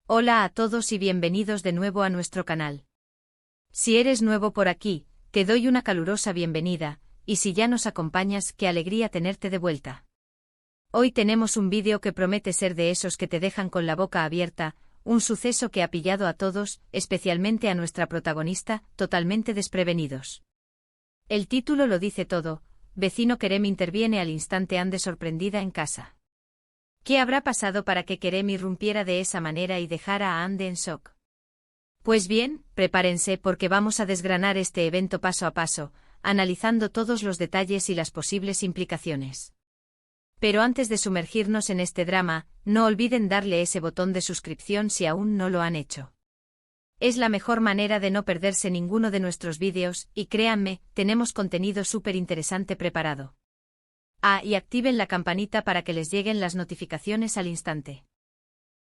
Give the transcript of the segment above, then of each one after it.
Hola a todos y bienvenidos de nuevo a nuestro canal. Si eres nuevo por aquí, te doy una calurosa bienvenida, y si ya nos acompañas, qué alegría tenerte de vuelta. Hoy tenemos un vídeo que promete ser de esos que te dejan con la boca abierta, un suceso que ha pillado a todos, especialmente a nuestra protagonista, totalmente desprevenidos. El título lo dice todo: vecino Kerem interviene al instante ande sorprendida en casa. ¿Qué habrá pasado para que Kerem irrumpiera de esa manera y dejara a Ande en shock? Pues bien, prepárense porque vamos a desgranar este evento paso a paso, analizando todos los detalles y las posibles implicaciones. Pero antes de sumergirnos en este drama, no olviden darle ese botón de suscripción si aún no lo han hecho. Es la mejor manera de no perderse ninguno de nuestros vídeos, y créanme, tenemos contenido súper interesante preparado. Y activen la campanita para que les lleguen las notificaciones al instante.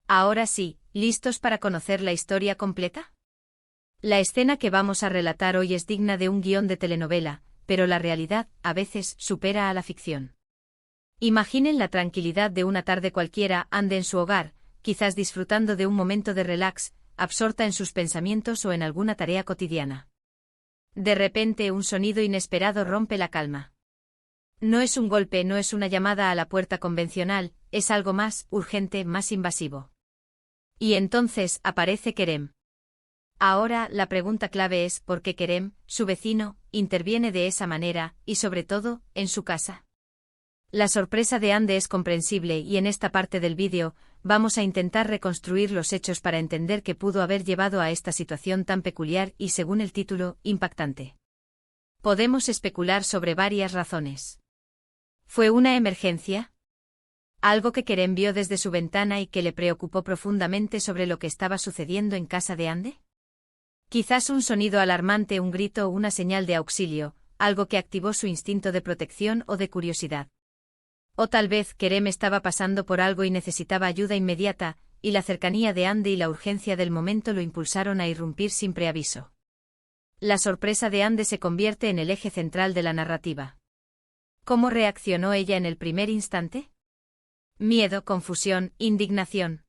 Ahora sí, ¿listos para conocer la historia completa? La escena que vamos a relatar hoy es digna de un guión de telenovela, pero la realidad, a veces, supera a la ficción. Imaginen la tranquilidad de una tarde cualquiera, Ande en su hogar, quizás disfrutando de un momento de relax, absorta en sus pensamientos o en alguna tarea cotidiana. De repente un sonido inesperado rompe la calma. No es un golpe, no es una llamada a la puerta convencional, es algo más urgente, más invasivo. Y entonces aparece Kerem. Ahora, la pregunta clave es ¿por qué Kerem, su vecino, interviene de esa manera, y sobre todo, en su casa? La sorpresa de Ande es comprensible y en esta parte del vídeo, vamos a intentar reconstruir los hechos para entender qué pudo haber llevado a esta situación tan peculiar y, según el título, impactante. Podemos especular sobre varias razones. ¿Fue una emergencia? ¿Algo que Kerem vio desde su ventana y que le preocupó profundamente sobre lo que estaba sucediendo en casa de Ande? Quizás un sonido alarmante, un grito o una señal de auxilio, algo que activó su instinto de protección o de curiosidad. O tal vez Kerem estaba pasando por algo y necesitaba ayuda inmediata, y la cercanía de Ande y la urgencia del momento lo impulsaron a irrumpir sin preaviso. La sorpresa de Ande se convierte en el eje central de la narrativa. ¿Cómo reaccionó ella en el primer instante? Miedo, confusión, indignación.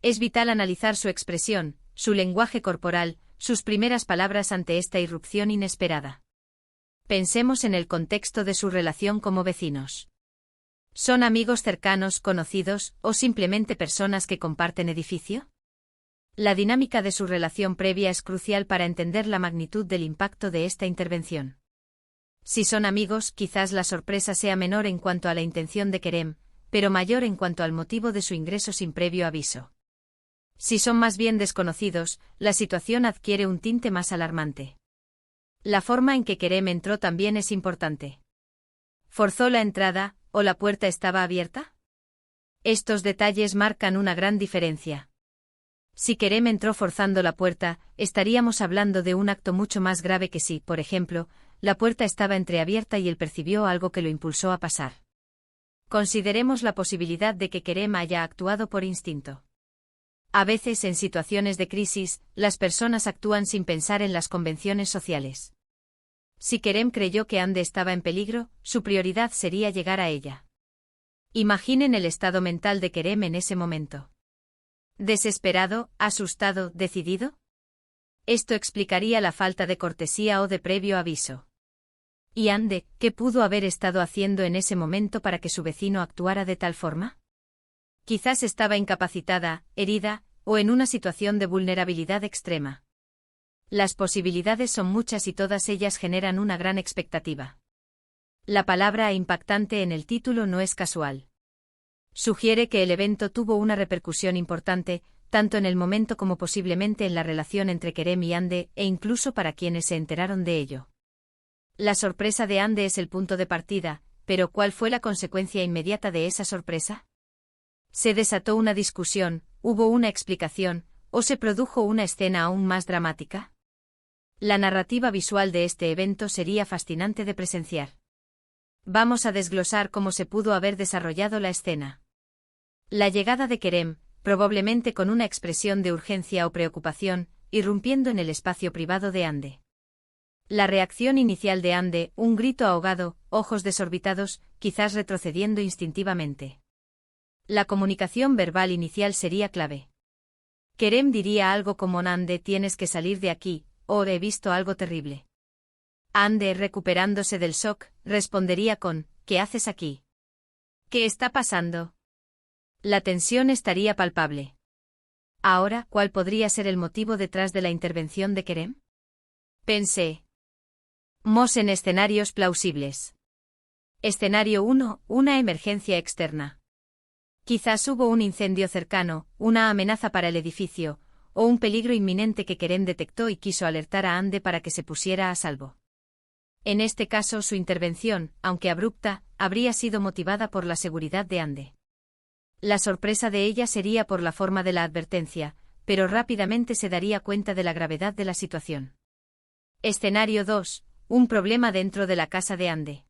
Es vital analizar su expresión, su lenguaje corporal, sus primeras palabras ante esta irrupción inesperada. Pensemos en el contexto de su relación como vecinos. ¿Son amigos cercanos, conocidos, o simplemente personas que comparten edificio? La dinámica de su relación previa es crucial para entender la magnitud del impacto de esta intervención. Si son amigos, quizás la sorpresa sea menor en cuanto a la intención de Kerem, pero mayor en cuanto al motivo de su ingreso sin previo aviso. Si son más bien desconocidos, la situación adquiere un tinte más alarmante. La forma en que Kerem entró también es importante. ¿Forzó la entrada, o la puerta estaba abierta? Estos detalles marcan una gran diferencia. Si Kerem entró forzando la puerta, estaríamos hablando de un acto mucho más grave que si, por ejemplo, la puerta estaba entreabierta y él percibió algo que lo impulsó a pasar. Consideremos la posibilidad de que Kerem haya actuado por instinto. A veces, en situaciones de crisis, las personas actúan sin pensar en las convenciones sociales. Si Kerem creyó que Ande estaba en peligro, su prioridad sería llegar a ella. Imaginen el estado mental de Kerem en ese momento. ¿Desesperado, asustado, decidido? Esto explicaría la falta de cortesía o de previo aviso. ¿Y Ande, qué pudo haber estado haciendo en ese momento para que su vecino actuara de tal forma? Quizás estaba incapacitada, herida, o en una situación de vulnerabilidad extrema. Las posibilidades son muchas y todas ellas generan una gran expectativa. La palabra impactante en el título no es casual. Sugiere que el evento tuvo una repercusión importante, tanto en el momento como posiblemente en la relación entre Kerem y Ande, e incluso para quienes se enteraron de ello. La sorpresa de Ande es el punto de partida, pero ¿cuál fue la consecuencia inmediata de esa sorpresa? ¿Se desató una discusión, hubo una explicación, o se produjo una escena aún más dramática? La narrativa visual de este evento sería fascinante de presenciar. Vamos a desglosar cómo se pudo haber desarrollado la escena. La llegada de Kerem, probablemente con una expresión de urgencia o preocupación, irrumpiendo en el espacio privado de Ande. La reacción inicial de Ande, un grito ahogado, ojos desorbitados, quizás retrocediendo instintivamente. La comunicación verbal inicial sería clave. Kerem diría algo como Ande, tienes que salir de aquí, o he visto algo terrible. Ande, recuperándose del shock, respondería con, ¿qué haces aquí? ¿Qué está pasando? La tensión estaría palpable. Ahora, ¿cuál podría ser el motivo detrás de la intervención de Kerem? Pensé. Mos en escenarios plausibles. Escenario 1, una emergencia externa. Quizás hubo un incendio cercano, una amenaza para el edificio, o un peligro inminente que Kerem detectó y quiso alertar a Ande para que se pusiera a salvo. En este caso, su intervención, aunque abrupta, habría sido motivada por la seguridad de Ande. La sorpresa de ella sería por la forma de la advertencia, pero rápidamente se daría cuenta de la gravedad de la situación. Escenario 2, un problema dentro de la casa de Ande.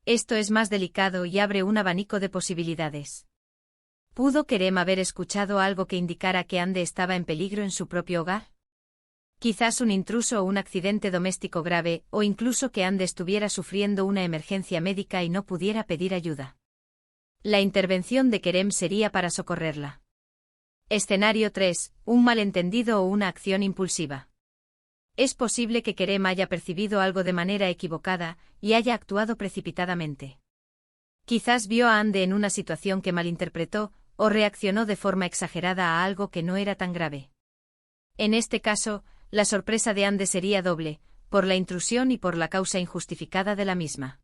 Esto es más delicado y abre un abanico de posibilidades. ¿Pudo Kerem haber escuchado algo que indicara que Ande estaba en peligro en su propio hogar? Quizás un intruso o un accidente doméstico grave, o incluso que Ande estuviera sufriendo una emergencia médica y no pudiera pedir ayuda. La intervención de Kerem sería para socorrerla. Escenario 3, un malentendido o una acción impulsiva. Es posible que Kerem haya percibido algo de manera equivocada y haya actuado precipitadamente. Quizás vio a Ande en una situación que malinterpretó, o reaccionó de forma exagerada a algo que no era tan grave. En este caso, la sorpresa de Ande sería doble, por la intrusión y por la causa injustificada de la misma.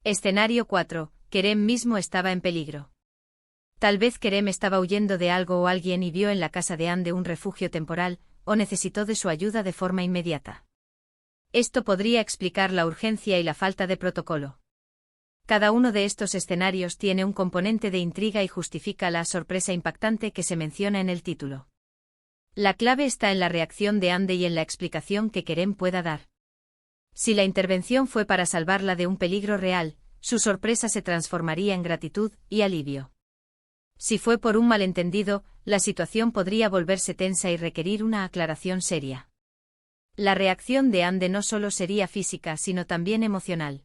Escenario 4, Kerem mismo estaba en peligro. Tal vez Kerem estaba huyendo de algo o alguien y vio en la casa de Ande un refugio temporal, o necesitó de su ayuda de forma inmediata. Esto podría explicar la urgencia y la falta de protocolo. Cada uno de estos escenarios tiene un componente de intriga y justifica la sorpresa impactante que se menciona en el título. La clave está en la reacción de Ande y en la explicación que Kerem pueda dar. Si la intervención fue para salvarla de un peligro real, su sorpresa se transformaría en gratitud y alivio. Si fue por un malentendido, la situación podría volverse tensa y requerir una aclaración seria. La reacción de Ande no solo sería física sino también emocional.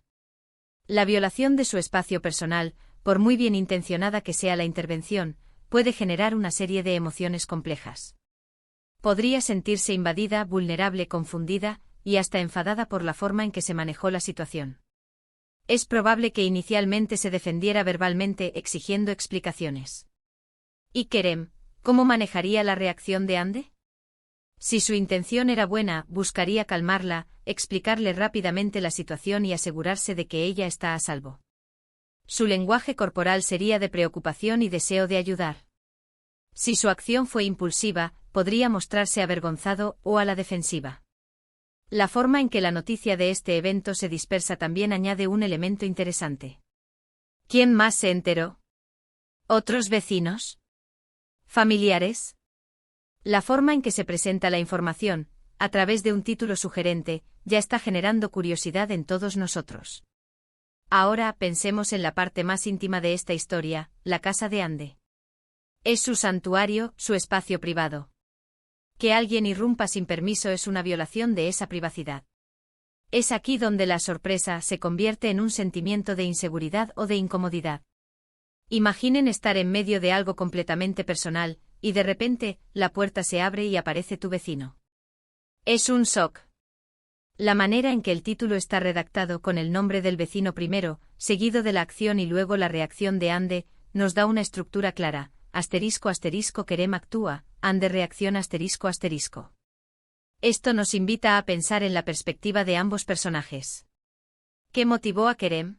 La violación de su espacio personal, por muy bien intencionada que sea la intervención, puede generar una serie de emociones complejas. Podría sentirse invadida, vulnerable, confundida, y hasta enfadada por la forma en que se manejó la situación. Es probable que inicialmente se defendiera verbalmente exigiendo explicaciones. ¿Y Kerem, cómo manejaría la reacción de Ande? Si su intención era buena, buscaría calmarla, explicarle rápidamente la situación y asegurarse de que ella está a salvo. Su lenguaje corporal sería de preocupación y deseo de ayudar. Si su acción fue impulsiva, podría mostrarse avergonzado o a la defensiva. La forma en que la noticia de este evento se dispersa también añade un elemento interesante. ¿Quién más se enteró? ¿Otros vecinos? ¿Familiares? La forma en que se presenta la información, a través de un título sugerente, ya está generando curiosidad en todos nosotros. Ahora pensemos en la parte más íntima de esta historia, la casa de Ande. Es su santuario, su espacio privado. Que alguien irrumpa sin permiso es una violación de esa privacidad. Es aquí donde la sorpresa se convierte en un sentimiento de inseguridad o de incomodidad. Imaginen estar en medio de algo completamente personal, y de repente, la puerta se abre y aparece tu vecino. Es un shock. La manera en que el título está redactado con el nombre del vecino primero, seguido de la acción y luego la reacción de Ande, nos da una estructura clara. Kerem actúa, Ande reacciona ***. Esto nos invita a pensar en la perspectiva de ambos personajes. ¿Qué motivó a Kerem?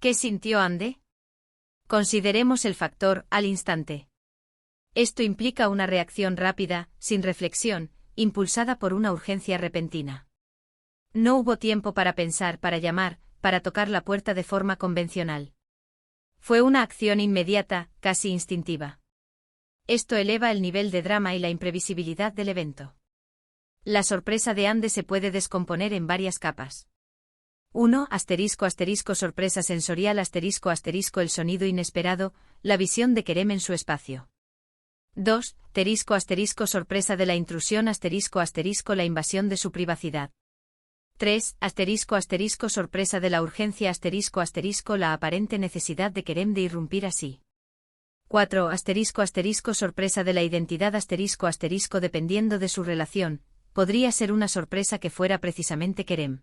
¿Qué sintió Ande? Consideremos el factor al instante. Esto implica una reacción rápida, sin reflexión, impulsada por una urgencia repentina. No hubo tiempo para pensar, para llamar, para tocar la puerta de forma convencional. Fue una acción inmediata, casi instintiva. Esto eleva el nivel de drama y la imprevisibilidad del evento. La sorpresa de Ande se puede descomponer en varias capas. 1. Sorpresa sensorial el sonido inesperado, la visión de Kerem en su espacio. 2. Sorpresa de la intrusión la invasión de su privacidad. 3. Sorpresa de la urgencia la aparente necesidad de Kerem de irrumpir así. 4. Sorpresa de la identidad dependiendo de su relación, podría ser una sorpresa que fuera precisamente Kerem.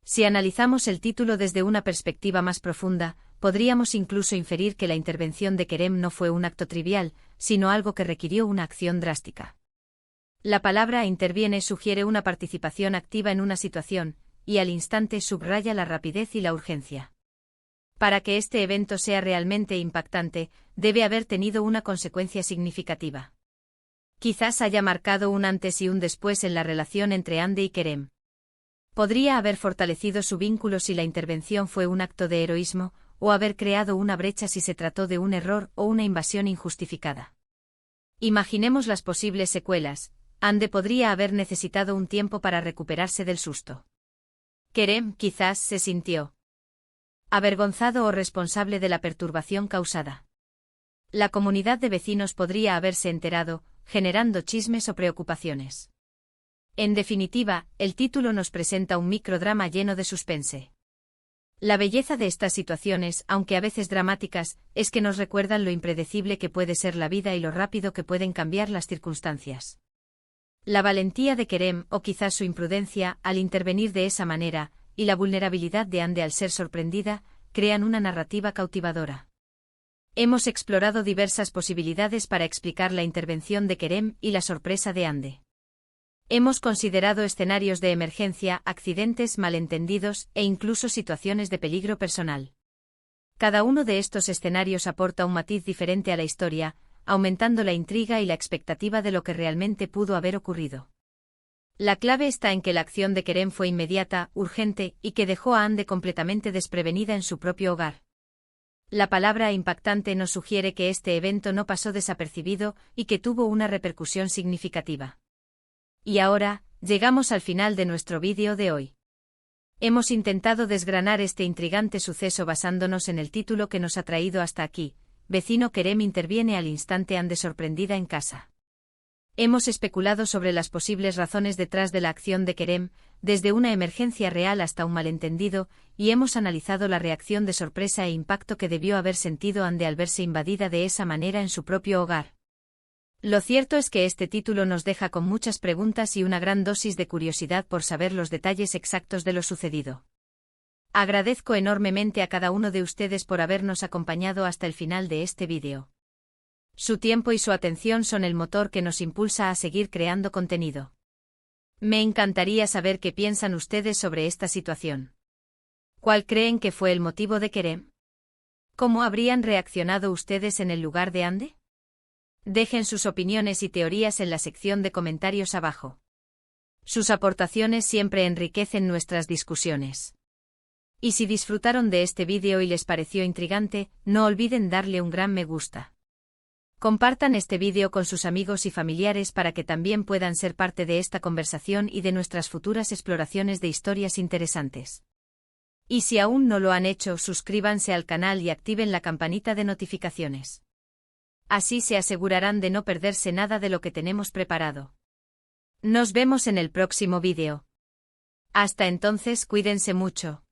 Si analizamos el título desde una perspectiva más profunda, podríamos incluso inferir que la intervención de Kerem no fue un acto trivial, sino algo que requirió una acción drástica. La palabra interviene sugiere una participación activa en una situación, y al instante subraya la rapidez y la urgencia. Para que este evento sea realmente impactante, debe haber tenido una consecuencia significativa. Quizás haya marcado un antes y un después en la relación entre Hande y Kerem. Podría haber fortalecido su vínculo si la intervención fue un acto de heroísmo, o haber creado una brecha si se trató de un error o una invasión injustificada. Imaginemos las posibles secuelas. Hande podría haber necesitado un tiempo para recuperarse del susto. Kerem quizás se sintió avergonzado o responsable de la perturbación causada. La comunidad de vecinos podría haberse enterado, generando chismes o preocupaciones. En definitiva, el título nos presenta un microdrama lleno de suspense. La belleza de estas situaciones, aunque a veces dramáticas, es que nos recuerdan lo impredecible que puede ser la vida y lo rápido que pueden cambiar las circunstancias. La valentía de Kerem, o quizás su imprudencia, al intervenir de esa manera, y la vulnerabilidad de Hande al ser sorprendida, crean una narrativa cautivadora. Hemos explorado diversas posibilidades para explicar la intervención de Kerem y la sorpresa de Hande. Hemos considerado escenarios de emergencia, accidentes, malentendidos e incluso situaciones de peligro personal. Cada uno de estos escenarios aporta un matiz diferente a la historia, aumentando la intriga y la expectativa de lo que realmente pudo haber ocurrido. La clave está en que la acción de Kerem fue inmediata, urgente, y que dejó a Hande completamente desprevenida en su propio hogar. La palabra impactante nos sugiere que este evento no pasó desapercibido y que tuvo una repercusión significativa. Y ahora, llegamos al final de nuestro vídeo de hoy. Hemos intentado desgranar este intrigante suceso basándonos en el título que nos ha traído hasta aquí. Vecino Kerem interviene al instante Hande sorprendida en casa. Hemos especulado sobre las posibles razones detrás de la acción de Kerem, desde una emergencia real hasta un malentendido, y hemos analizado la reacción de sorpresa e impacto que debió haber sentido Hande al verse invadida de esa manera en su propio hogar. Lo cierto es que este título nos deja con muchas preguntas y una gran dosis de curiosidad por saber los detalles exactos de lo sucedido. Agradezco enormemente a cada uno de ustedes por habernos acompañado hasta el final de este vídeo. Su tiempo y su atención son el motor que nos impulsa a seguir creando contenido. Me encantaría saber qué piensan ustedes sobre esta situación. ¿Cuál creen que fue el motivo de Kerem? ¿Cómo habrían reaccionado ustedes en el lugar de Hande? Dejen sus opiniones y teorías en la sección de comentarios abajo. Sus aportaciones siempre enriquecen nuestras discusiones. Y si disfrutaron de este vídeo y les pareció intrigante, no olviden darle un gran me gusta. Compartan este vídeo con sus amigos y familiares para que también puedan ser parte de esta conversación y de nuestras futuras exploraciones de historias interesantes. Y si aún no lo han hecho, suscríbanse al canal y activen la campanita de notificaciones. Así se asegurarán de no perderse nada de lo que tenemos preparado. Nos vemos en el próximo vídeo. Hasta entonces, cuídense mucho.